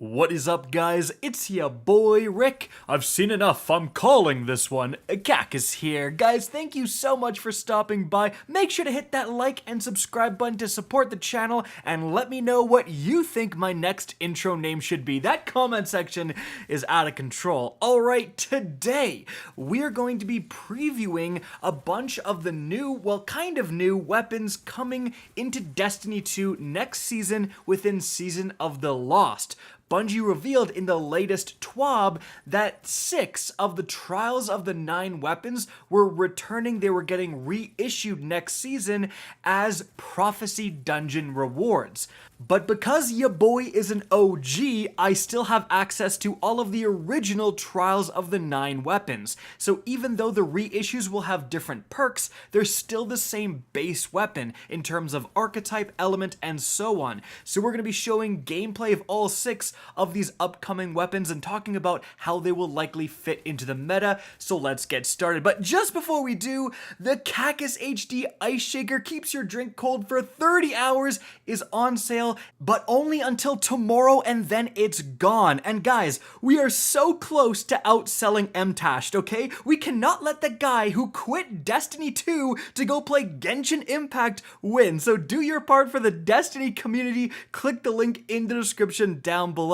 What is up, guys? It's ya boy Rick. I've seen enough. I'm calling this one. Kackis here. Guys, thank you so much for stopping by. Make sure to hit that like and subscribe button to support the channel, and let me know what you think my next intro name should be. That comment section is out of control. Alright, today we're going to be previewing a bunch of the new, well, kind of new weapons coming into Destiny 2 next season within Season of the Lost. Bungie revealed in the latest TWAB that 6 of the Trials of the 9 weapons were returning. They were getting reissued next season as Prophecy Dungeon rewards. But because ya boy is an OG, I still have access to all of the original Trials of the 9 weapons. So even though the reissues will have different perks, they're still the same base weapon in terms of archetype, element, and so on. So we're going to be showing gameplay of all 6 of these upcoming weapons and talking about how they will likely fit into the meta. So let's get started. But just before we do, the KackisHD Ice Shaker keeps your drink cold for 30 hours is on sale, but only until tomorrow, and then it's gone. And guys, we are so close to outselling MTashed, okay? We cannot let the guy who quit Destiny 2 to go play Genshin Impact win. So do your part for the Destiny community. Click the link in the description down below.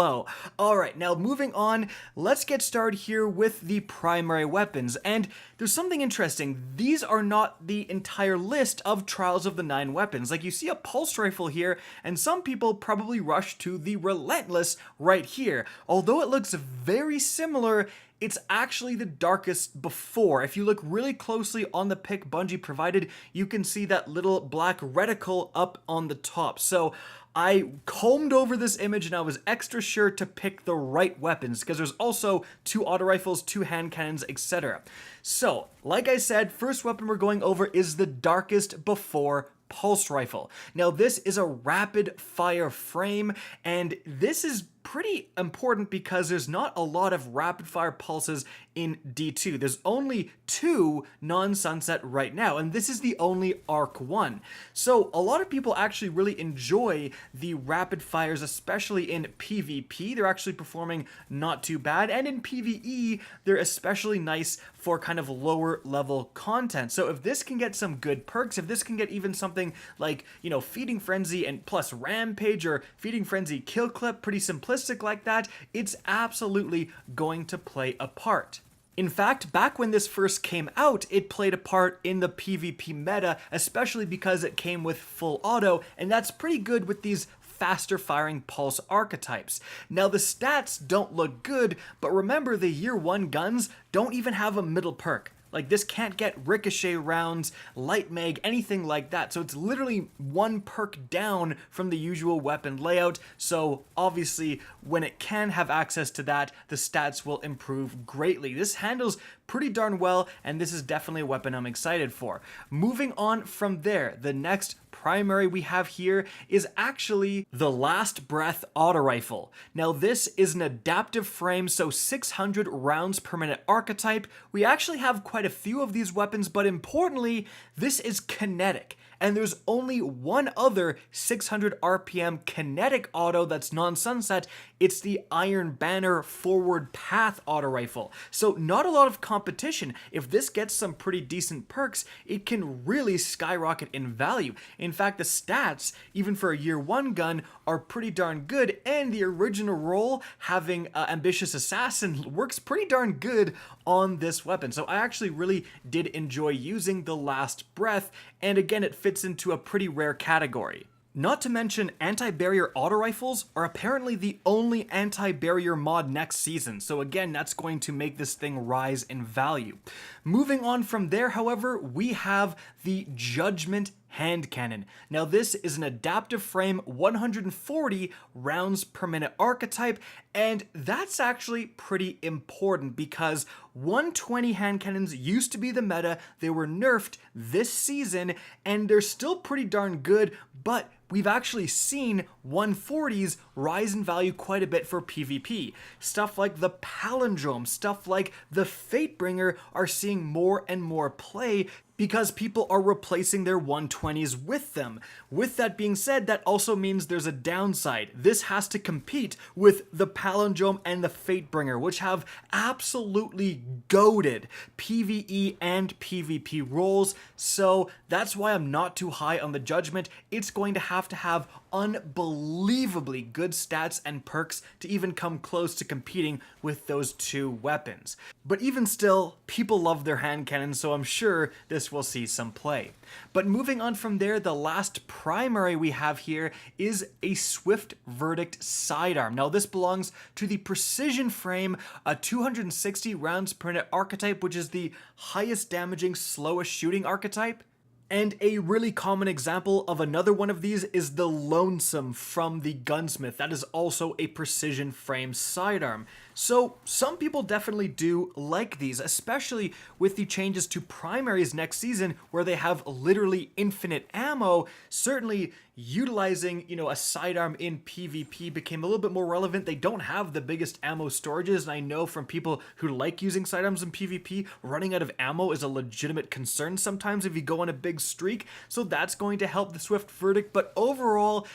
Alright, now moving on, let's get started here with the primary weapons. And there's something interesting. These are not the entire list of Trials of the 9 weapons. Like, you see a pulse rifle here, and some people probably rush to the Relentless right here. Although it looks very similar, it's actually the darkest before. If you look really closely on the pic Bungie provided, you can see that little black reticle up on the top. So I combed over this image and I was extra sure to pick the right weapons because there's also 2 auto rifles, 2 hand cannons, etc. So, like I said, first weapon we're going over is the darkest before pulse rifle. Now this is a rapid fire frame, and this is pretty important because there's not a lot of rapid fire pulses in D2. There's only 2 non-sunset right now, and this is the only arc one. So a lot of people actually really enjoy the rapid fires, especially in PvP. They're actually performing not too bad, and in PvE, they're especially nice for kind of lower level content. So if this can get some good perks, if this can get even something like, you know, Feeding Frenzy and plus Rampage or Feeding Frenzy Kill Clip, pretty simplistic like that, it's absolutely going to play a part. In fact, back when this first came out, it played a part in the PvP meta, especially because it came with full auto, and that's pretty good with these faster firing pulse archetypes. Now the stats don't look good, but remember the year 1 guns don't even have a middle perk. Like, this can't get ricochet rounds, light mag, anything like that. So it's literally 1 perk down from the usual weapon layout. So obviously, when it can have access to that, the stats will improve greatly. This handles pretty darn well, and this is definitely a weapon I'm excited for. Moving on from there, the next primary we have here is actually the Last Breath auto rifle. Now this is an adaptive frame, so 600 rounds per minute archetype. We actually have quite a few of these weapons, but importantly, this is kinetic. And there's only one other 600 RPM kinetic auto that's non-sunset. It's the Iron Banner Forward Path auto rifle. So not a lot of competition. If this gets some pretty decent perks, it can really skyrocket in value. In fact, the stats, even for a year 1 gun, are pretty darn good, and the original role, having Ambitious Assassin, works pretty darn good on this weapon. So I actually really did enjoy using the Last Breath, and again, it fits into a pretty rare category. Not to mention, anti-barrier auto rifles are apparently the only anti-barrier mod next season, so again, that's going to make this thing rise in value. Moving on from there, however, we have the Judgement hand cannon. Now this is an adaptive frame, 140 rounds per minute archetype, and that's actually pretty important because 120 hand cannons used to be the meta. They were nerfed this season, and they're still pretty darn good, but we've actually seen 140s rise in value quite a bit for PvP. Stuff like the Palindrome, stuff like the Fatebringer are seeing more and more play because people are replacing their 120s with them. With that being said, that also means there's a downside. This has to compete with the Palindrome and the Fatebringer, which have absolutely goated PvE and PvP roles, so that's why I'm not too high on the Judgement. It's going to have unbelievably good stats and perks to even come close to competing with those two weapons. But even still, people love their hand cannons, so I'm sure this will see some play. But moving on from there, the last primary we have here is a Swift Verdict Sidearm. Now this belongs to the Precision Frame, a 260 rounds per minute archetype, which is the highest damaging, slowest shooting archetype. And a really common example of another one of these is the Lonesome from the Gunsmith. That is also a precision frame sidearm. So some people definitely do like these, especially with the changes to primaries next season where they have literally infinite ammo. Certainly utilizing, a sidearm in PvP became a little bit more relevant. They don't have the biggest ammo storages, and I know from people who like using sidearms in PvP, running out of ammo is a legitimate concern sometimes if you go on a big streak, so that's going to help the Swift Verdict. But overall,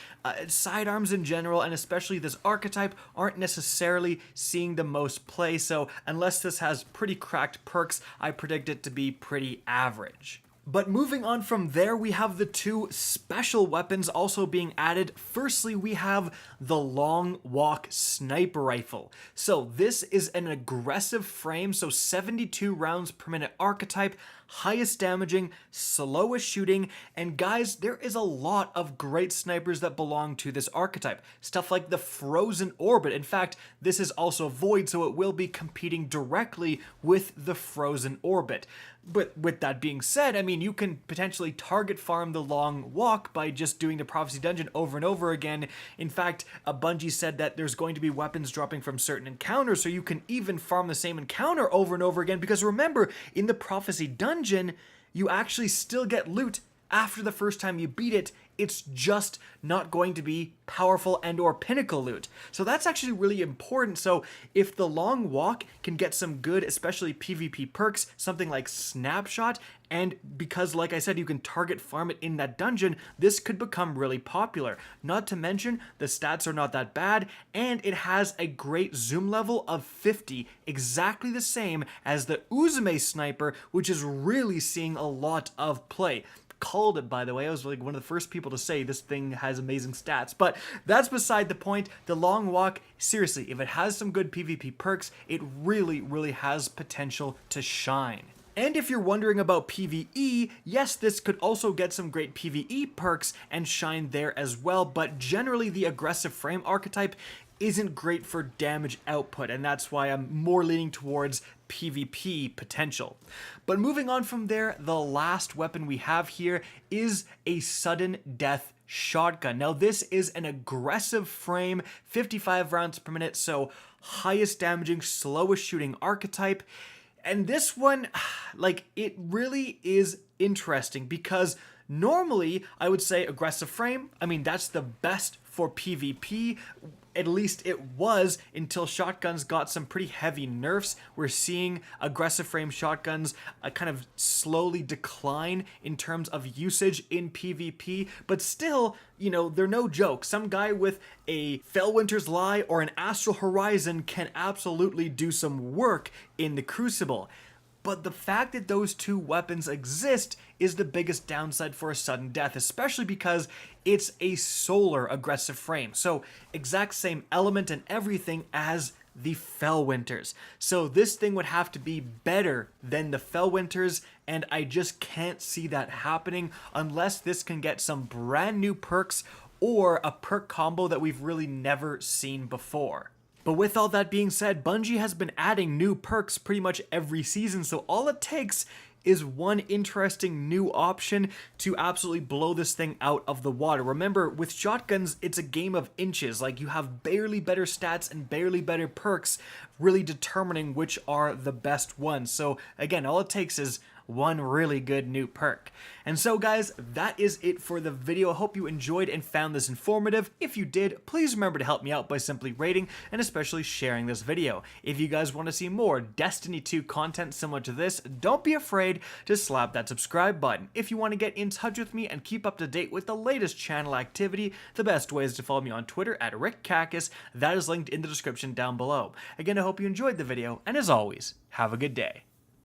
sidearms in general, and especially this archetype, aren't necessarily seeing the most play, so unless this has pretty cracked perks, I predict it to be pretty average. But moving on from there, we have the two special weapons also being added. Firstly, we have the Long Walk Sniper Rifle. So this is an aggressive frame, so 72 rounds per minute archetype, highest damaging, slowest shooting, and guys, there is a lot of great snipers that belong to this archetype. Stuff like the Frozen Orbit. In fact, this is also Void, so it will be competing directly with the Frozen Orbit. But with that being said, I mean, you can potentially target farm the Long Walk by just doing the Prophecy Dungeon over and over again. In fact, Bungie said that there's going to be weapons dropping from certain encounters, so you can even farm the same encounter over and over again, because remember, in the Prophecy Dungeon, you actually still get loot after the first time you beat it. It's just not going to be powerful and or pinnacle loot. So that's actually really important. So if the Long Walk can get some good, especially PvP perks, something like Snapshot, and because like I said, you can target farm it in that dungeon, this could become really popular. Not to mention, the stats are not that bad, and it has a great zoom level of 50, exactly the same as the Uzume Sniper, which is really seeing a lot of play. Called it, by the way. I was like one of the first people to say this thing has amazing stats, but that's beside the point. The Long Walk, seriously, if it has some good PvP perks, it really has potential to shine. And if you're wondering about PvE, yes, this could also get some great PvE perks and shine there as well, but generally the aggressive frame archetype isn't great for damage output, and that's why I'm more leaning towards PvP potential. But moving on from there, the last weapon we have here is a Sudden Death Shotgun. Now this is an aggressive frame, 55 rounds per minute, so highest damaging, slowest shooting archetype. And this one, like, it really is interesting because normally I would say aggressive frame, I mean, that's the best for PvP. At least it was until shotguns got some pretty heavy nerfs. We're seeing aggressive frame shotguns kind of slowly decline in terms of usage in PvP, but still, they're no joke. Some guy with a Fellwinter's Lie or an Astral Horizon can absolutely do some work in the Crucible. But the fact that those two weapons exist is the biggest downside for a Sudden Death, especially because it's a solar aggressive frame. So exact same element and everything as the Fellwinters. So this thing would have to be better than the Fellwinters, and I just can't see that happening unless this can get some brand new perks or a perk combo that we've really never seen before. But with all that being said, Bungie has been adding new perks pretty much every season, so all it takes is one interesting new option to absolutely blow this thing out of the water. Remember, with shotguns, it's a game of inches. Like, you have barely better stats and barely better perks, really determining which are the best ones. So again, all it takes is one really good new perk. And so guys, that is it for the video. I hope you enjoyed and found this informative. If you did, please remember to help me out by simply rating and especially sharing this video. If you guys want to see more Destiny 2 content similar to this, don't be afraid to slap that subscribe button. If you want to get in touch with me and keep up to date with the latest channel activity, the best way is to follow me on Twitter at RickKackis. That is linked in the description down below. Again, I hope you enjoyed the video, and as always, have a good day.